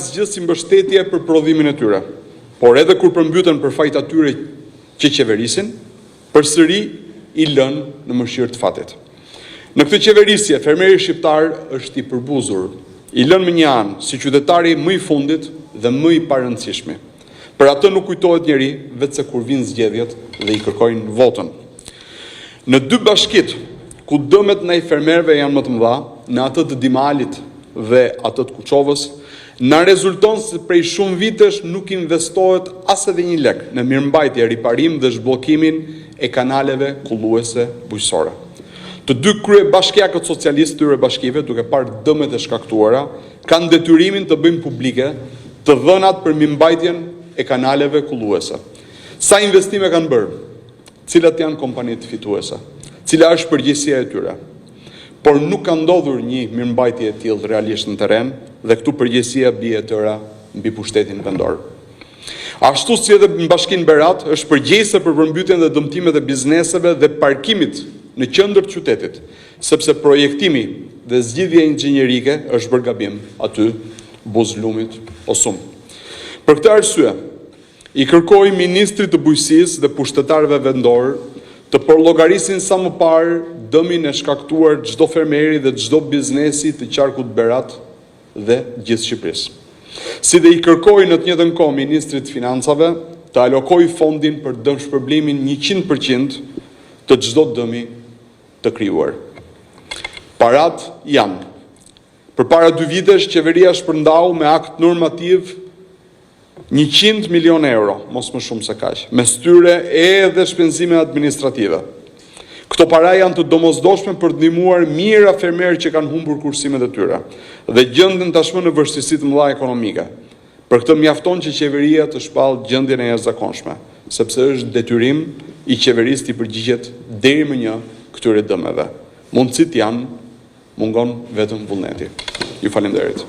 asgjë si mbështetje për prodhimin e tyre, por edhe kur përmbyten për fajt atyre që qeverisin, përsëri i lën në mëshirë të fatit. Në këtë qeverisje, fermeri shqiptar është i përbuzur, i lën më një anë si qytetari më i fundit dhe më i parëndësishmi. Për atë nuk kujtohet njeri, vetëse kur vinë zgjedhjet dhe i kërkojnë votën. Në dy bashkit, ku dëmet ndaj fermerëve janë më të mëdha, në atë të Dimalit dhe atë të Kuçovës, na rezulton se prej shumë vitesh nuk investohet as edhe një lek në mirëmbajtje, riparim dhe zhbllokimin e kanaleve kulluese bujqësore. Të dy krye bashkiakët socialistë të këtyre bashkive, duke parë dëmet e shkaktuara, kanë detyrimin të bëjnë publike të dhënat për mirëmbajtjen e kanaleve kulluese. Sa investime kanë bërë, cilat janë kompanitë fituese, cila është përgjegjësia e tyre. Por nuk ka ndodhur një mirëmbajtje e tillë realisht në terren dhe këtu përgjegjësia bie tëra mbi pushtetin vendor. Ashtu si edhe në Bashkinë Berat është përgjegjëse për përmbytjen dhe dëmtimet e bizneseve dhe parkimit në qendër të qytetit, sepse projektimi dhe zgjidhja inxhinierike është bërë gabim aty Buzlumit Osum. Për këtë arsye, i kërkoj ministrit të bujqësisë dhe pushtetarëve vendor të përllogarisin sa më parë dëmin e shkaktuar çdo fermeri dhe çdo biznesi të qarkut Berat dhe gjithë Shqipërisë. Si dhe i kërkoj në të njëjtën kohë ministrit të financave të alokoj fondin për dëmshpërblimin 100% të çdo dëmi të krijuar. Parat janë. Përpara 2 vitesh qeveria shpërndau me akt normativ 100 milion euro, mos më shumë se kaq, me styre edhe shpenzime administrative. Këto para janë të domosdoshme për të ndihmuar mijëra fermerë që kanë humbur kursimet e tyre dhe gjenden tashmë në vështirësi të mëdha ekonomike. Për këtë mjafton që qeveria të shpallë gjendjen e jashtëzakonshme, sepse është detyrim i qeverisë të përgjigjet deri më një këtyre dëmeve. Mundësit janë, mungon vetëm vullneti. Ju falenderit.